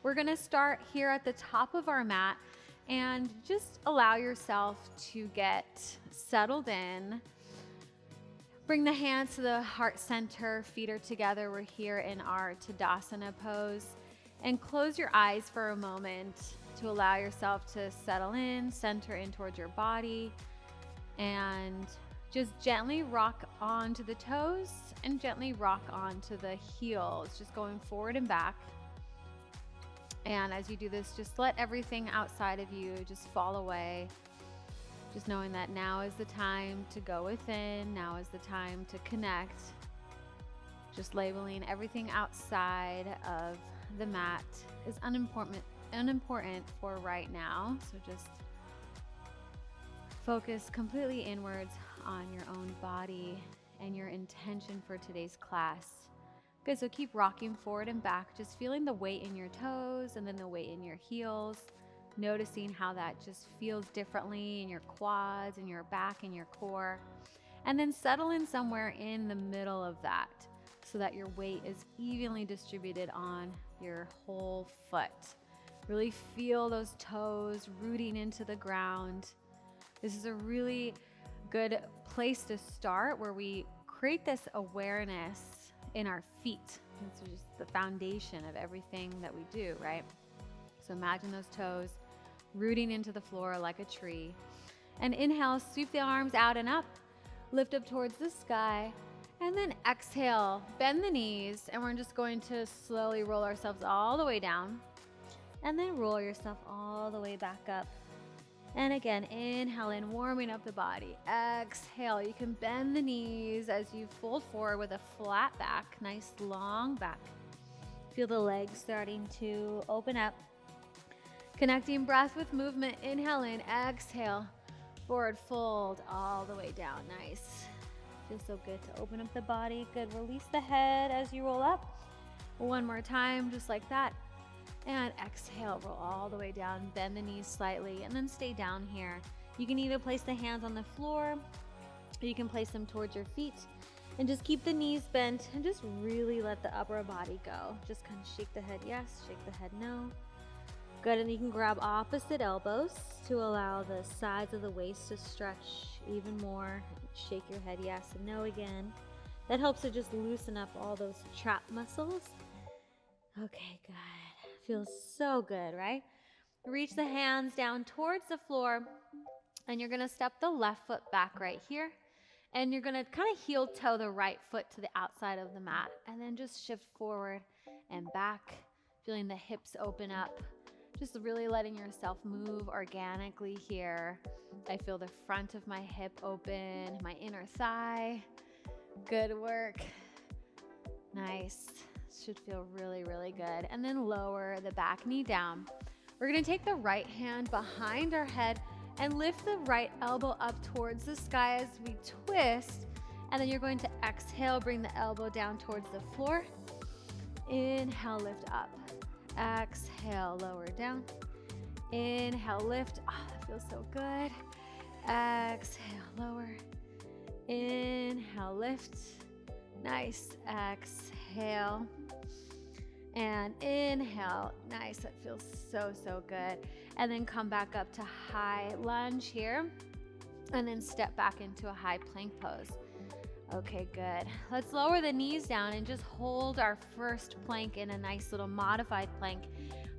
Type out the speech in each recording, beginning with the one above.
We're gonna start here at the top of our mat and just allow yourself to get settled in. Bring the hands to the heart center, feet are together. We're here in our Tadasana pose. And close your eyes for a moment to allow yourself to settle in, center in towards your body, and just gently rock onto the toes and gently rock onto the heels, just going forward and back. And as you do this, just let everything outside of you just fall away. Just knowing that now is the time to go within, now is the time to connect. Just labeling everything outside of the mat is unimportant for right now. So just focus completely inwards on your own body and your intention for today's class. Good, so keep rocking forward and back, just feeling the weight in your toes and then the weight in your heels. Noticing how that just feels differently in your quads and your back and your core. And then settle in somewhere in the middle of that so that your weight is evenly distributed on your whole foot. Really feel those toes rooting into the ground. This is a really good place to start where we create this awareness in our feet. It's just the foundation of everything that we do, right? So imagine those toes rooting into the floor like a tree. And inhale, sweep the arms out and up, lift up towards the sky, and then exhale, bend the knees, and we're just going to slowly roll ourselves all the way down, and then roll yourself all the way back up. And again, inhale in, warming up the body. Exhale, you can bend the knees as you fold forward with a flat back, nice long back. Feel the legs starting to open up. Connecting breath with movement. Inhale in, exhale, forward fold all the way down. Nice. Feels so good to open up the body. Good, release the head as you roll up. One more time, just like that. And exhale, roll all the way down, bend the knees slightly, and then stay down here. You can either place the hands on the floor, or you can place them towards your feet, and just keep the knees bent, and just really let the upper body go. Just kind of shake the head yes, shake the head no. Good, and you can grab opposite elbows to allow the sides of the waist to stretch even more. Shake your head yes and no again. That helps to just loosen up all those trap muscles. Okay, good. Feels so good, right? Reach the hands down towards the floor, and you're gonna step the left foot back right here, and you're gonna kind of heel toe the right foot to the outside of the mat, and then just shift forward and back, feeling the hips open up. Just really letting yourself move organically here. I feel the front of my hip open, my inner thigh. Good work. Nice. Should feel really, really good. And then lower the back knee down. We're gonna take the right hand behind our head and lift the right elbow up towards the sky as we twist. And then you're going to exhale, bring the elbow down towards the floor. Inhale, lift up. Exhale, lower down. Inhale, lift. Oh, that feels so good. Exhale, lower. Inhale, lift. Nice. Exhale. And inhale. Nice. That feels so, so good. And then come back up to high lunge here. And then step back into a high plank pose. Okay, good. Let's lower the knees down and just hold our first plank in a nice little modified plank.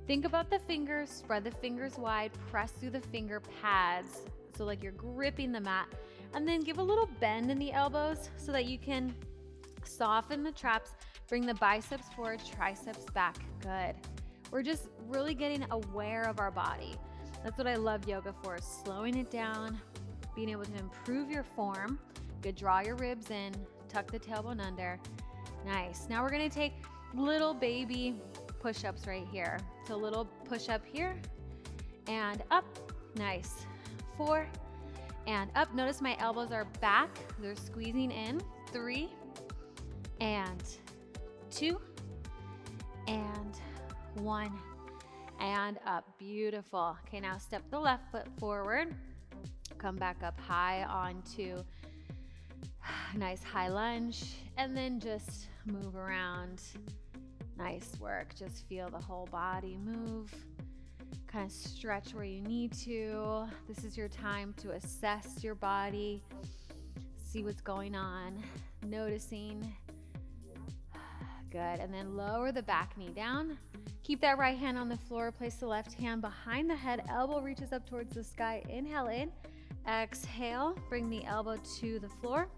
Think about the fingers, spread the fingers wide, press through the finger pads, so like you're gripping the mat, and then give a little bend in the elbows so that you can soften the traps, bring the biceps forward, triceps back. Good. We're just really getting aware of our body. That's what I love yoga for, is slowing it down, being able to improve your form. Good, draw your ribs in, tuck the tailbone under. Nice. Now we're gonna take little baby push-ups right here. So little push-up here and up. Nice. 4 and up. Notice my elbows are back. They're squeezing in. 3 and 2 and 1 and up. Beautiful. Okay, now step the left foot forward. Come back up high onto nice high lunge, and then just move around Nice work. Just feel the whole body move. Kind of stretch where you need to. This is your time to assess your body, see what's going on, noticing. Good. And then lower the back knee down. Keep that right hand on the floor. Place the left hand behind the head. Elbow reaches up towards the sky. Inhale in. Exhale. Bring the elbow to the floor.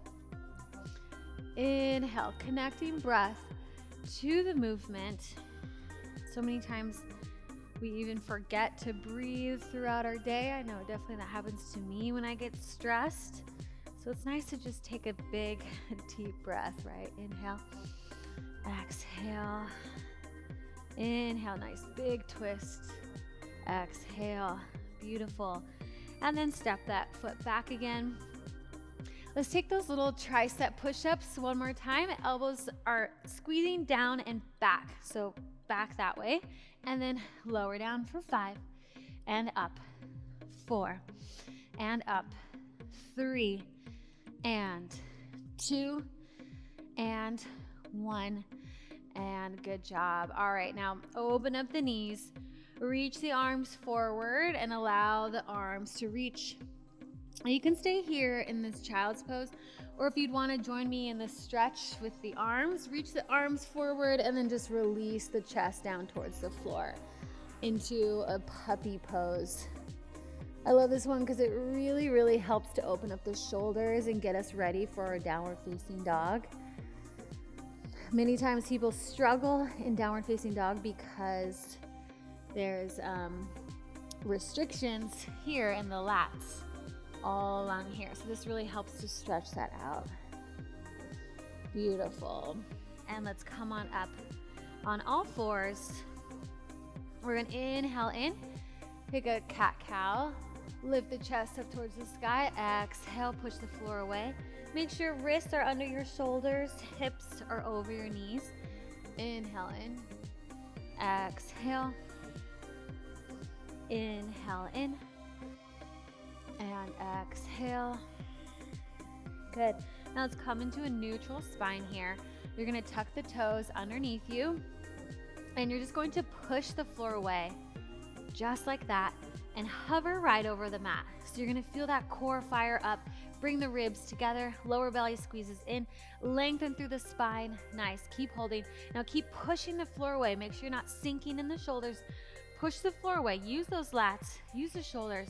Inhale. Connecting breath to the movement. So many times we even forget to breathe throughout our day. I know definitely that happens to me when I get stressed. So it's nice to just take a big, deep breath, right? Inhale, exhale, inhale, nice big twist, exhale, beautiful. And then step that foot back again. Let's take those little tricep push-ups one more time. Elbows are squeezing down and back. So back that way. And then lower down for 5 and up, 4 and up, 3 and 2 and 1, and good job. All right, now open up the knees, reach the arms forward and allow the arms to reach. You can stay here in this child's pose, or if you'd want to join me in the stretch with the arms, reach the arms forward and then just release the chest down towards the floor into a puppy pose. I love this one because it really, really helps to open up the shoulders and get us ready for a downward facing dog. Many times people struggle in downward facing dog because there's restrictions here in the lats, all along here. So this really helps to stretch that out. Beautiful. And let's come on up on all fours. We're going to inhale in, take a cat-cow, lift the chest up towards the sky, exhale, push the floor away. Make sure wrists are under your shoulders, hips are over your knees. Inhale in, exhale, inhale in, and exhale. Good. Now let's come into a neutral spine here. You're going to tuck the toes underneath you, and you're just going to push the floor away, just like that, and hover right over the mat. So you're going to feel that core fire up. Bring the ribs together, lower belly squeezes in, lengthen through the spine. Nice. Keep holding. Now keep pushing the floor away. Make sure you're not sinking in the shoulders. Push the floor away. Use those lats. Use the shoulders.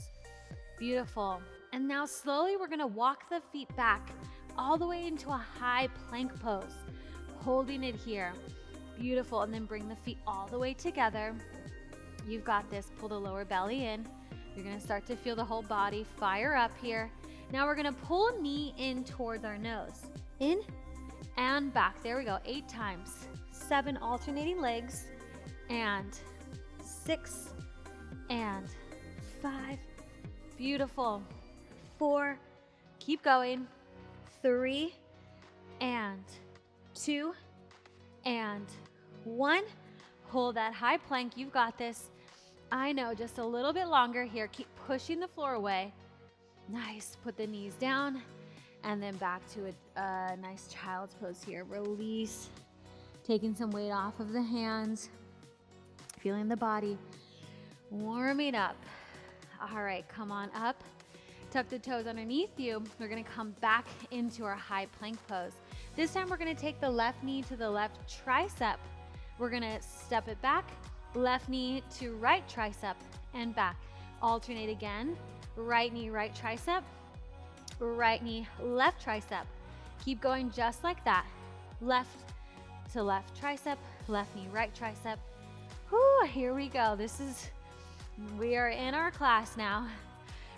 Beautiful. And now slowly we're going to walk the feet back all the way into a high plank pose, holding it here. Beautiful. And then bring the feet all the way together. You've got this. Pull the lower belly in. You're going to start to feel the whole body fire up here. Now we're going to pull a knee in towards our nose. In and back. There we go. 8 times. 7 alternating legs. And 6 and 5. Beautiful. 4. Keep going. 3 and 2 and 1. Hold that high plank. You've got this. I know, just a little bit longer here. Keep pushing the floor away. Nice. Put the knees down and then back to a nice child's pose here. Release. Taking some weight off of the hands. Feeling the body. Warming up. All right, come on up. Tuck the toes underneath you. We're going to come back into our high plank pose. This time we're going to take the left knee to the left tricep. We're going to step it back. Left knee to right tricep and back. Alternate again. Right knee, right tricep. Right knee, left tricep. Keep going just like that. Left to left tricep. Left knee, right tricep. Whew, here we go. We are in our class now,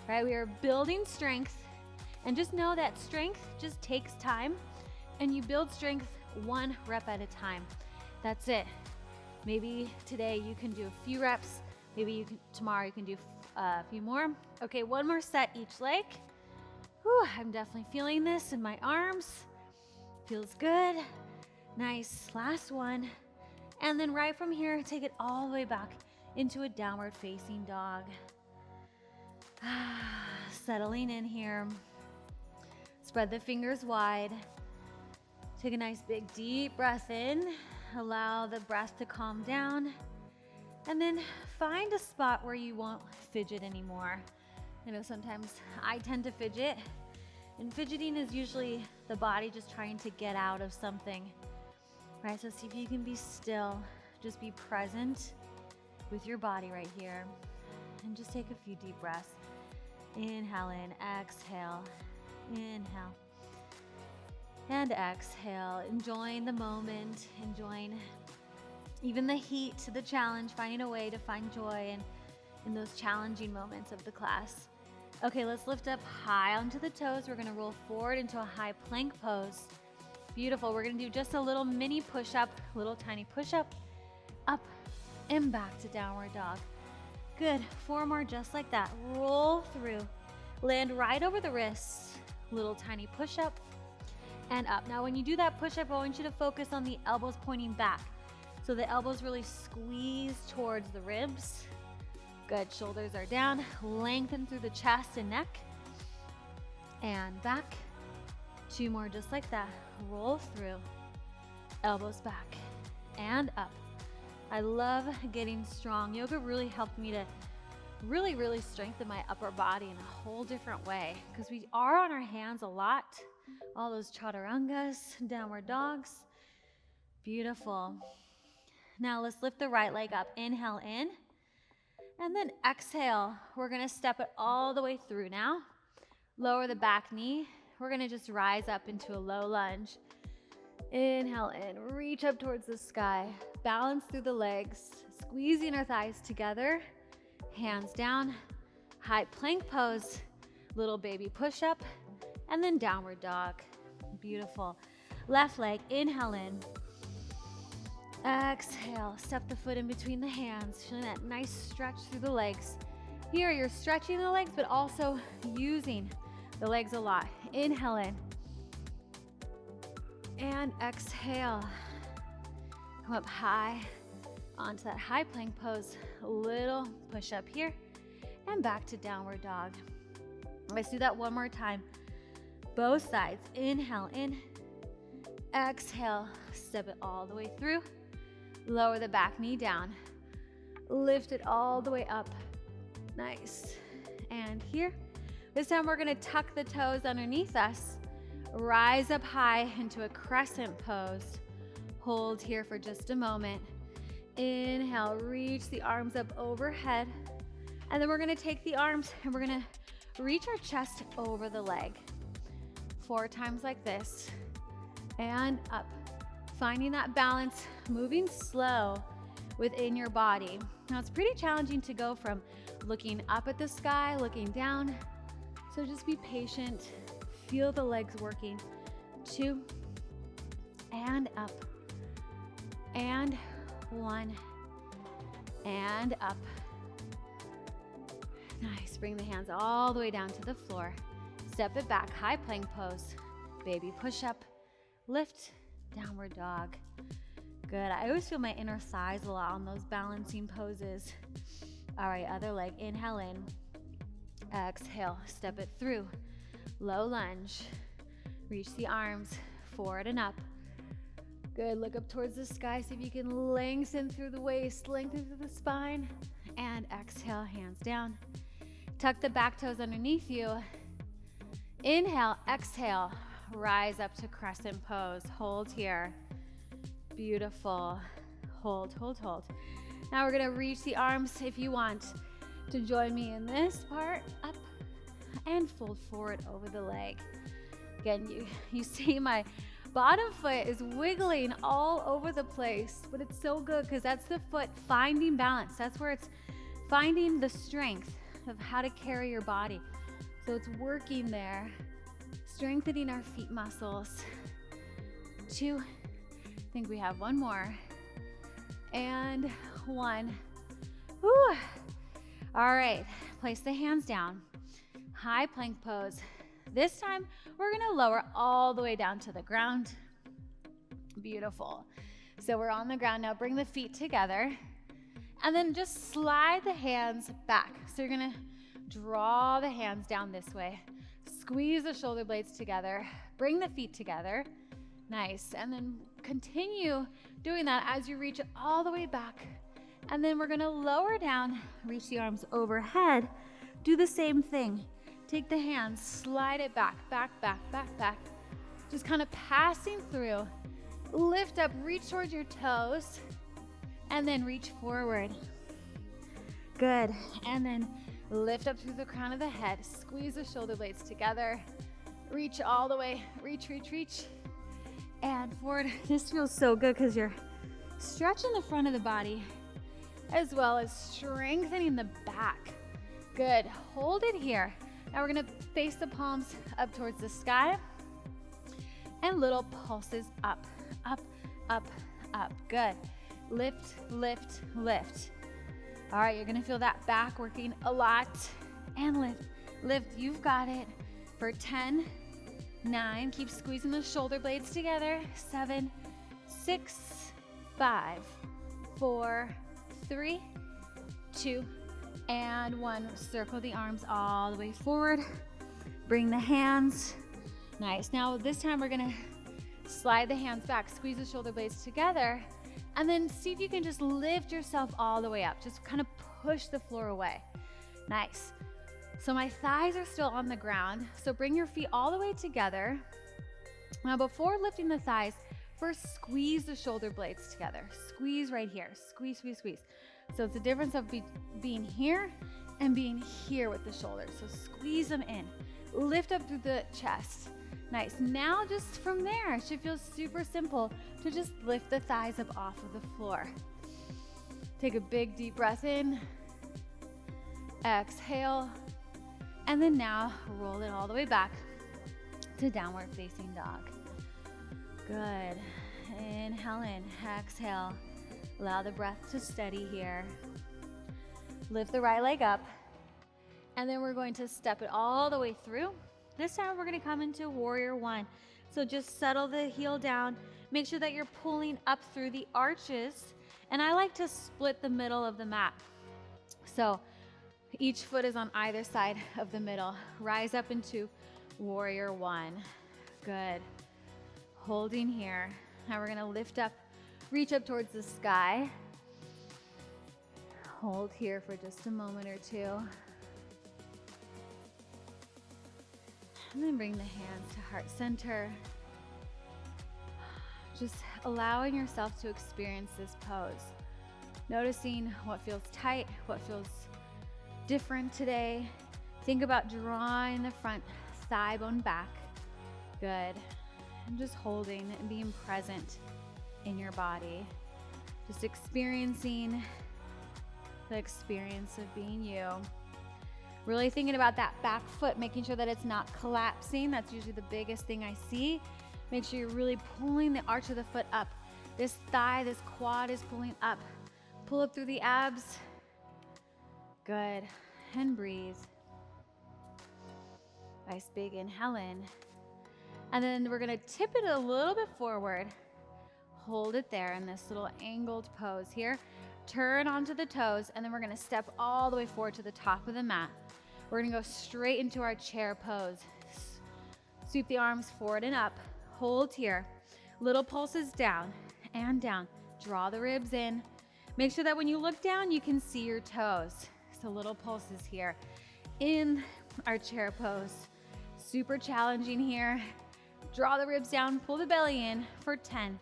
right? We are building strength, and just know that strength just takes time, and you build strength 1 rep at a time. That's it. Maybe today you can do a few reps. Maybe tomorrow you can do a few more. Okay, 1 more set each leg. Whew, I'm definitely feeling this in my arms. Feels good. Nice. Last one. And then right from here, take it all the way back into a downward facing dog. Settling in here. Spread the fingers wide. Take a nice big deep breath in. Allow the breath to calm down. And then find a spot where you won't fidget anymore. I know sometimes I tend to fidget, and fidgeting is usually the body just trying to get out of something, right? So see if you can be still, just be present with your body right here, and just take a few deep breaths. Inhale in, exhale, inhale, and exhale. Enjoying the moment, enjoying even the heat, the challenge, finding a way to find joy in those challenging moments of the class. Okay, let's lift up high onto the toes. We're gonna roll forward into a high plank pose. Beautiful. We're gonna do just a little mini push-up, little tiny push-up, up and back to downward dog. Good. 4 more just like that. Roll through. Land right over the wrists. Little tiny push-up and up. Now, when you do that push-up, I want you to focus on the elbows pointing back. So the elbows really squeeze towards the ribs. Good. Shoulders are down. Lengthen through the chest and neck. And back. 2 more just like that. Roll through. Elbows back and up. I love getting strong. Yoga really helped me to really strengthen my upper body in a whole different way, because we are on our hands a lot. All those chaturangas, downward dogs. Beautiful. Now let's lift the right leg up. Inhale in, and then exhale. We're gonna step it all the way through now. Lower the back knee. We're gonna just rise up into a low lunge. Inhale in, reach up towards the sky. Balance through the legs, squeezing our thighs together. Hands down, high plank pose, little baby push-up, and then downward dog. Beautiful. Left leg, inhale in. Exhale, step the foot in between the hands, feeling that nice stretch through the legs. Here, you're stretching the legs, but also using the legs a lot. Inhale in. And exhale. Come up high onto that high plank pose. A little push up here and back to downward dog. Let's do that one more time. Both sides. Inhale in. Exhale. Step it all the way through. Lower the back knee down. Lift it all the way up. Nice. And here. This time we're going to tuck the toes underneath us. Rise up high into a crescent pose. Hold here for just a moment. Inhale, reach the arms up overhead. And then we're gonna take the arms and we're gonna reach our chest over the leg. 4 times like this. And up. Finding that balance, moving slow within your body. Now it's pretty challenging to go from looking up at the sky, looking down. So just be patient. Feel the legs working. 2, and up. And 1, and up. Nice. Bring the hands all the way down to the floor. Step it back, high plank pose. Baby push up, lift, downward dog. Good. I always feel my inner thighs a lot on those balancing poses. All right, other leg. Inhale in. Exhale. Step it through. Low lunge. Reach the arms forward and up. Good. Look up towards the sky. See if you can lengthen through the waist, lengthen through the spine. And exhale, hands down. Tuck the back toes underneath you. Inhale, exhale. Rise up to crescent pose. Hold here. Beautiful. Hold, hold, hold. Now we're going to reach the arms if you want to join me in this part. Up and fold forward over the leg. Again, you see my bottom foot is wiggling all over the place, but it's so good because that's the foot finding balance. That's where it's finding the strength of how to carry your body. So it's working there, strengthening our feet muscles. 2, I think we have 1 more. And 1. Whew. All right, place the hands down. High plank pose. This time, we're gonna lower all the way down to the ground. Beautiful. So we're on the ground now. Bring the feet together and then just slide the hands back. So you're gonna draw the hands down this way. Squeeze the shoulder blades together. Bring the feet together. Nice. And then continue doing that as you reach all the way back. And then we're gonna lower down, reach the arms overhead. Do the same thing. Take the hands, slide it back, back, back, back, back. Just kind of passing through. Lift up, reach towards your toes, and then reach forward. Good. And then lift up through the crown of the head. Squeeze the shoulder blades together. Reach all the way. Reach, reach, reach. And forward. This feels so good because you're stretching the front of the body as well as strengthening the back. Good. Hold it here. Now we're going to face the palms up towards the sky and little pulses up, up, up, up. Good. Lift, lift, lift. All right, you're gonna feel that back working a lot. And lift, lift, you've got it. For 10, 9, keep squeezing the shoulder blades together. 7, 6, 5, 4, 3, 2, and 1. Circle the arms all the way forward. Bring the hands. Nice. Now this time we're gonna slide the hands back, squeeze the shoulder blades together, and then see if you can just lift yourself all the way up. Just kind of push the floor away. Nice. So my thighs are still on the ground. So bring your feet all the way together. Now before lifting the thighs, first squeeze the shoulder blades together. Squeeze right here. Squeeze, squeeze, squeeze. So it's the difference of being here and being here with the shoulders. So squeeze them in. Lift up through the chest. Nice. Now just from there, it should feel super simple to just lift the thighs up off of the floor. Take a big deep breath in. Exhale. And then now roll it all the way back to downward facing dog. Good. Inhale in. Exhale. Allow the breath to steady here. Lift the right leg up. And then we're going to step it all the way through. This time we're gonna come into warrior one. So just settle the heel down. Make sure that you're pulling up through the arches. And I like to split the middle of the mat. So each foot is on either side of the middle. Rise up into warrior one. Good. Holding here. Now we're gonna lift up, reach up towards the sky. Hold here for just a moment or two. And then bring the hands to heart center. Just allowing yourself to experience this pose. Noticing what feels tight, what feels different today. Think about drawing the front thigh bone back. Good. And just holding and being present in your body. Just experiencing the experience of being you. Really thinking about that back foot, making sure that it's not collapsing. That's usually the biggest thing I see. Make sure you're really pulling the arch of the foot up. This thigh, this quad is pulling up. Pull up through the abs. Good. And breathe. Nice big inhale in. And then we're gonna tip it a little bit forward. Hold it there in this little angled pose here. Turn onto the toes, and then we're gonna step all the way forward to the top of the mat. We're gonna go straight into our chair pose. Sweep the arms forward and up. Hold here. Little pulses down and down. Draw the ribs in. Make sure that when you look down, you can see your toes. So little pulses here in our chair pose. Super challenging here. Draw the ribs down, pull the belly in for 10,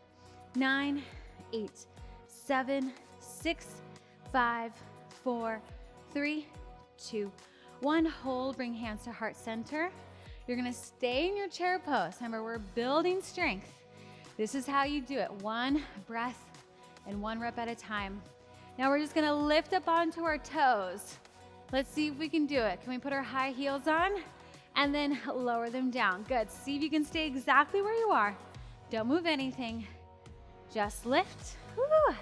9, 8, 7, 6, 5, 4, 3, 2, 1. Hold, bring hands to heart center. You're gonna stay in your chair pose. Remember, we're building strength. This is how you do it. One breath and one rep at a time. Now we're just gonna lift up onto our toes. Let's see if we can do it. Can we put our high heels on? And then lower them down. Good. See if you can stay exactly where you are. Don't move anything. Just lift. Woo.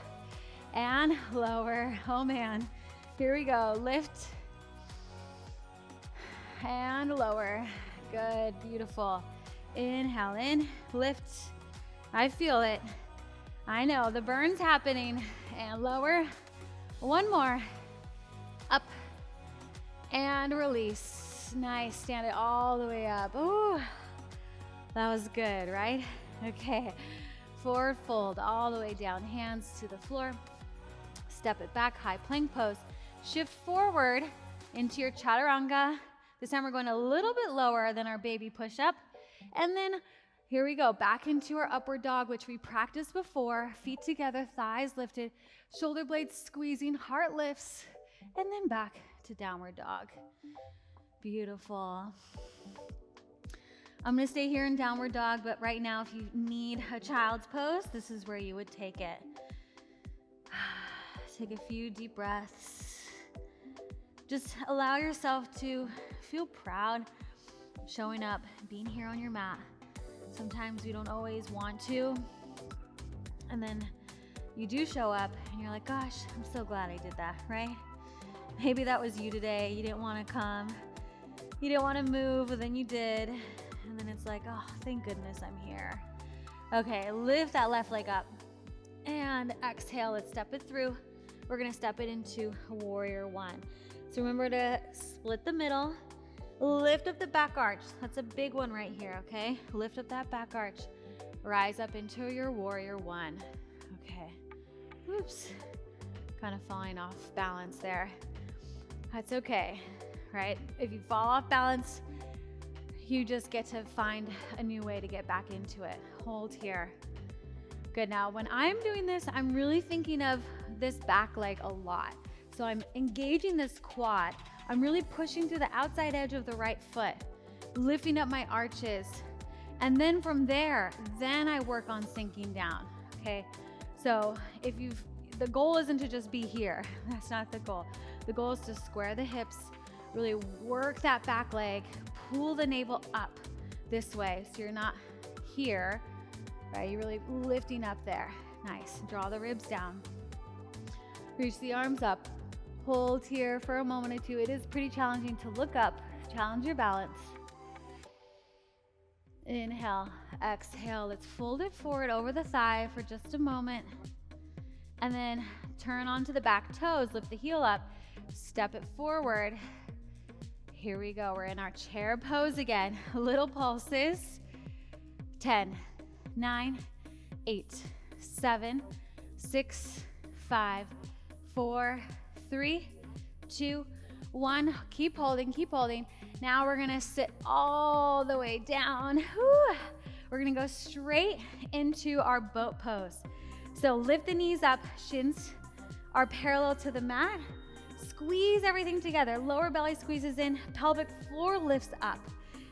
And lower. Oh man. Here we go. Lift. And lower. Good. Beautiful. Inhale in. Lift. I feel it. I know. The burn's happening. And lower. One more. Up. And release. Nice. Stand it all the way up. Ooh. That was good, right? Okay. Forward fold all the way down, hands to the floor. Step it back, high plank pose. Shift forward into your chaturanga. This time we're going a little bit lower than our baby push-up. And then here we go, back into our upward dog, which we practiced before. Feet together, thighs lifted, shoulder blades squeezing, heart lifts, and then back to downward dog. Beautiful. I'm gonna stay here in downward dog, but right now if you need a child's pose, this is where you would take it. Take a few deep breaths. Just allow yourself to feel proud, showing up, being here on your mat. Sometimes we don't always want to, and then you do show up and you're like, gosh, I'm so glad I did that, right? Maybe that was you today. You didn't want to come, you didn't want to move, but then you did, and then it's like, oh, thank goodness I'm here. Okay, lift that left leg up and exhale. Let's step it through. We're gonna step it into warrior one. So remember to split the middle. Lift up the back arch. That's a big one right here, okay? Lift up that back arch. Rise up into your warrior one. Okay. Oops. Kind of falling off balance there. That's okay, right? If you fall off balance, you just get to find a new way to get back into it. Hold here. Good. Now, when I'm doing this, I'm really thinking of this back leg a lot. So I'm engaging this quad. I'm really pushing through the outside edge of the right foot, lifting up my arches. And then from there, then I work on sinking down, okay? So the goal isn't to just be here. That's not the goal. The goal is to square the hips, really work that back leg, pull the navel up this way. So you're not here, right? You're really lifting up there. Nice. Draw the ribs down. Reach the arms up. Hold here for a moment or two. It is pretty challenging to look up, challenge your balance. Inhale, exhale. Let's fold it forward over the thigh for just a moment. And then turn onto the back toes, lift the heel up, step it forward. Here we go, we're in our chair pose again. Little pulses. 10, 9, 8, 7, 6, 5, 4, 3, 2, 1. Keep holding, keep holding. Now we're gonna sit all the way down. Whew. We're gonna go straight into our boat pose. So lift the knees up, shins are parallel to the mat. Squeeze everything together. Lower belly squeezes in, pelvic floor lifts up.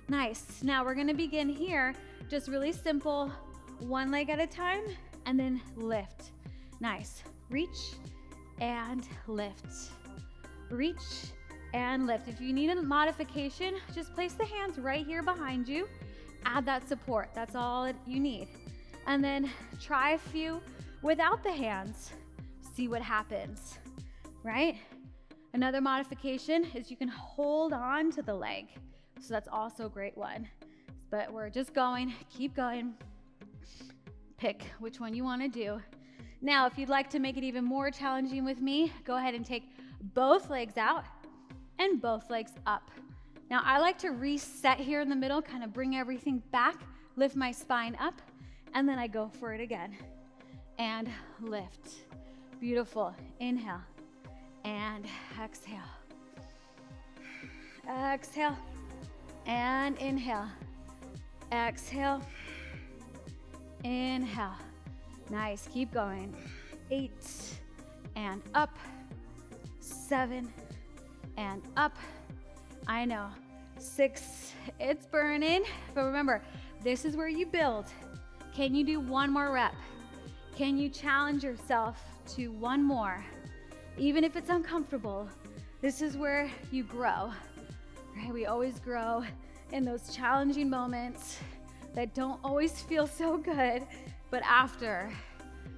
Nice. Now we're gonna begin here, just really simple, one leg at a time, and then lift. Nice. Reach and lift. Reach and lift. If you need a modification, just place the hands right here behind you. Add that support. That's all you need. And then try a few without the hands. See what happens, right? Another modification is you can hold on to the leg. So that's also a great one. But we're just going, keep going. Pick which one you want to do. Now, if you'd like to make it even more challenging with me, go ahead and take both legs out and both legs up. Now, I like to reset here in the middle, kind of bring everything back, lift my spine up, and then I go for it again. And lift. Beautiful. Inhale and exhale. Exhale and inhale. Exhale. Inhale. Nice, keep going. 8 and up. 7 and up. I know. 6, it's burning. But remember, this is where you build. Can you do one more rep? Can you challenge yourself to one more? Even if it's uncomfortable, this is where you grow, right? We always grow in those challenging moments that don't always feel so good, but after,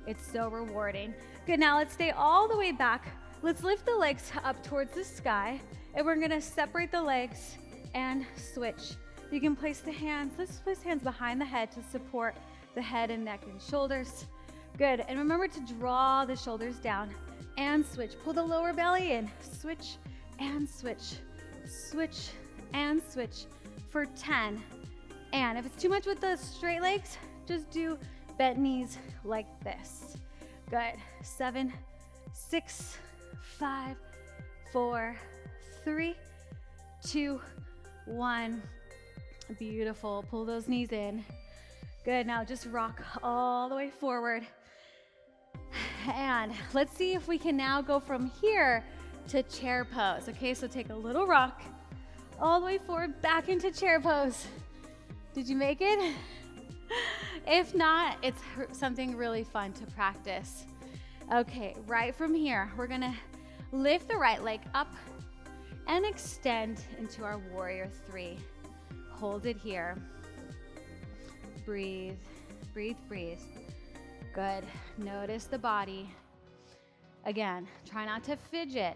it's so rewarding. Good, now let's stay all the way back. Let's lift the legs up towards the sky, and we're gonna separate the legs and switch. You can place the hands, let's place hands behind the head to support the head and neck and shoulders. Good, and remember to draw the shoulders down and switch. Pull the lower belly in, switch and switch, switch and switch for 10. And if it's too much with the straight legs, just do Bent knees like this. Good. 7, 6, 5, 4, 3, 2, 1. Beautiful. Pull those knees in. Good. Now just rock all the way forward. And let's see if we can now go from here to chair pose. Okay, so take a little rock all the way forward, back into chair pose. Did you make it? If not, it's something really fun to practice. Okay, right from here, we're gonna lift the right leg up and extend into our warrior 3. Hold it here. Breathe, breathe, breathe. Good. Notice the body. Again, try not to fidget.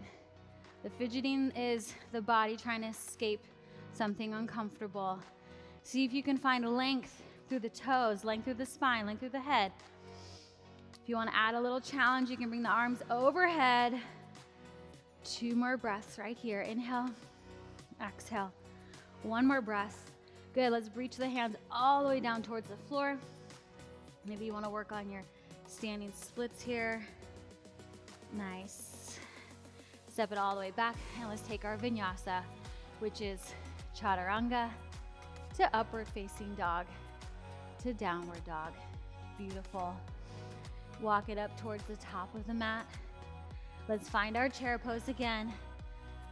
The fidgeting is the body trying to escape something uncomfortable. See if you can find length through the toes, length through the spine, length through the head. If you want to add a little challenge, you can bring the arms overhead. 2 more breaths right here. Inhale, exhale. 1 more breath. Good. Let's reach the hands all the way down towards the floor. Maybe you want to work on your standing splits here. Nice. Step it all the way back, and let's take our vinyasa, which is chaturanga to upward facing dog to downward dog. Beautiful. Walk it up towards the top of the mat. Let's find our chair pose again.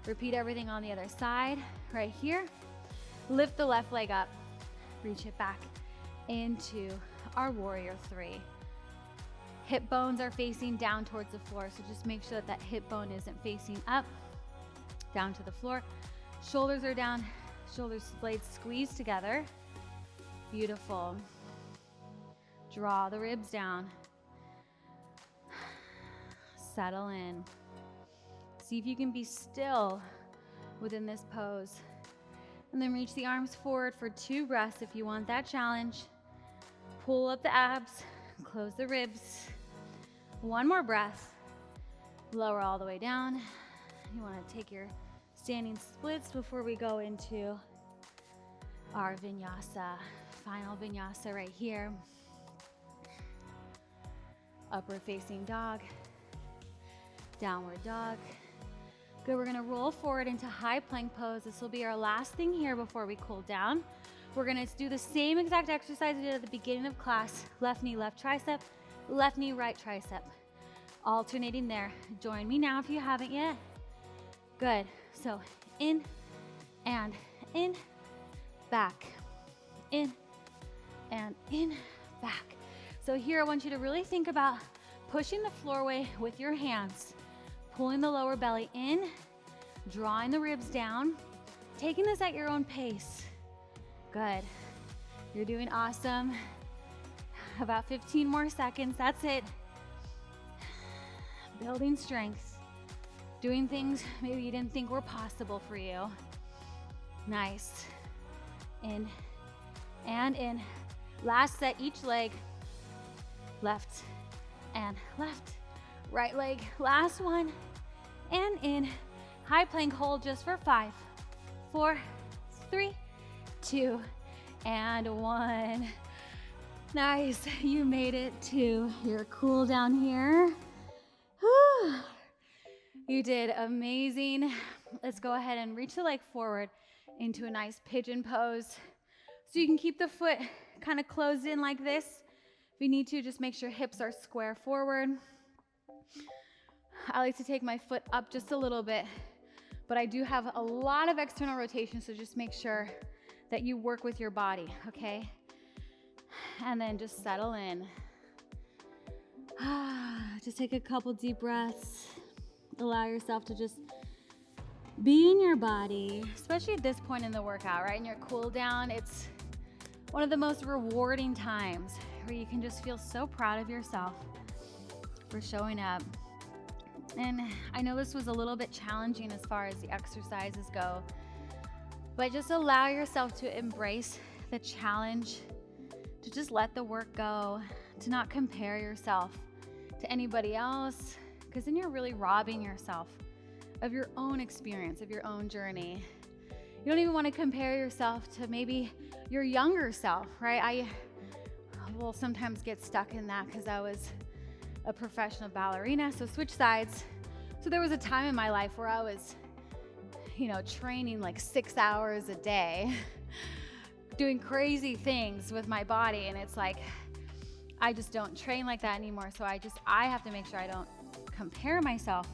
Repeat everything on the other side. Right here. Lift the left leg up. Reach it back into our warrior 3. Hip bones are facing down towards the floor, so just make sure that that hip bone isn't facing up, down to the floor. Shoulders are down, shoulder blades squeeze together. Beautiful. Draw the ribs down. Settle in. See if you can be still within this pose. And then reach the arms forward for 2 breaths if you want that challenge. Pull up the abs, close the ribs. 1 more breath. Lower all the way down. You want to take your standing splits before we go into our vinyasa. Final vinyasa right here. Upward facing dog. Downward dog. Good, we're gonna roll forward into high plank pose. This will be our last thing here before we cool down. We're gonna do the same exact exercise we did at the beginning of class. Left knee, left tricep, left knee, right tricep. Alternating there. Join me now if you haven't yet. Good, so in and in, back, in and in, back. So here I want you to really think about pushing the floor away with your hands. Pulling the lower belly in, drawing the ribs down, taking this at your own pace. Good. You're doing awesome. About 15 more seconds. That's it. Building strength. Doing things maybe you didn't think were possible for you. Nice. In and in. Last set, each leg. Left and left. Right leg, last one. And in. High plank hold just for 5, 4, 3, 2, and 1. Nice, you made it to your cool down here. Whew. You did amazing. Let's go ahead and reach the leg forward into a nice pigeon pose. So you can keep the foot kind of closed in like this. If you need to, just make sure hips are square forward. I like to take my foot up just a little bit, but I do have a lot of external rotation, so just make sure that you work with your body, okay? And then just settle in. Just take a couple deep breaths. Allow yourself to just be in your body, especially at this point in the workout, right? In your cool down, it's one of the most rewarding times where you can just feel so proud of yourself for showing up. And I know this was a little bit challenging as far as the exercises go, but just allow yourself to embrace the challenge, to just let the work go, to not compare yourself to anybody else, because then you're really robbing yourself of your own experience, of your own journey. You don't even want to compare yourself to maybe your younger self, right? will sometimes get stuck in that because I was a professional ballerina, so switch sides. So there was a time in my life where I was, training like 6 hours a day, doing crazy things with my body, and it's like, I just don't train like that anymore. So I have to make sure I don't compare myself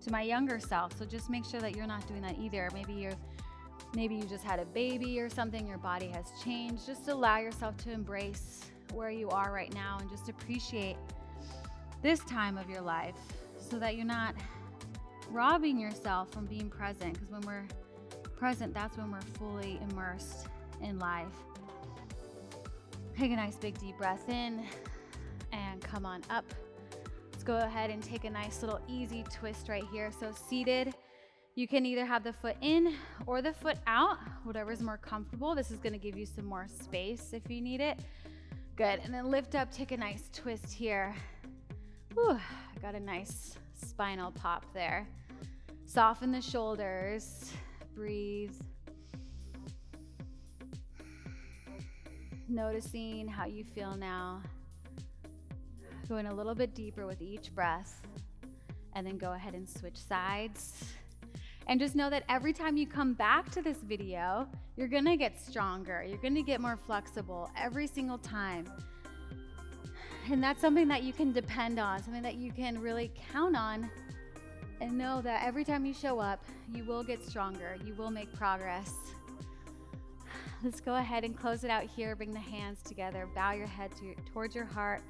to my younger self. So just make sure that you're not doing that either. Maybe you just had a baby or something, your body has changed. Just allow yourself to embrace where you are right now and just appreciate this time of your life so that you're not robbing yourself from being present, because when we're present, that's when we're fully immersed in life. Take a nice big deep breath in and come on up. Let's go ahead and take a nice little easy twist right here. So seated, you can either have the foot in or the foot out, whatever's more comfortable. This is going to give you some more space if you need it. Good. And then lift up, take a nice twist here. Whew, I got a nice spinal pop there. Soften the shoulders. Breathe. Noticing how you feel now. Going a little bit deeper with each breath. And then go ahead and switch sides. And just know that every time you come back to this video, you're gonna get stronger. You're gonna get more flexible every single time. And that's something that you can depend on, something that you can really count on, and know that every time you show up, you will get stronger. You will make progress. Let's go ahead and close it out here. Bring the hands together. Bow your head towards your heart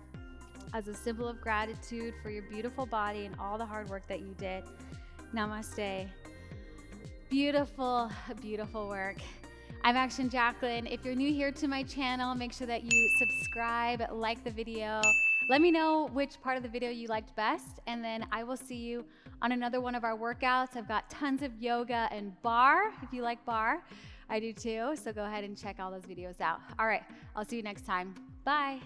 as a symbol of gratitude for your beautiful body and all the hard work that you did. Namaste. Beautiful, beautiful work. I'm Action Jacqueline. If you're new here to my channel, make sure that you subscribe, like the video. Let me know which part of the video you liked best, and then I will see you on another one of our workouts. I've got tons of yoga and Barre. If you like Barre, I do too. So go ahead and check all those videos out. All right, I'll see you next time. Bye.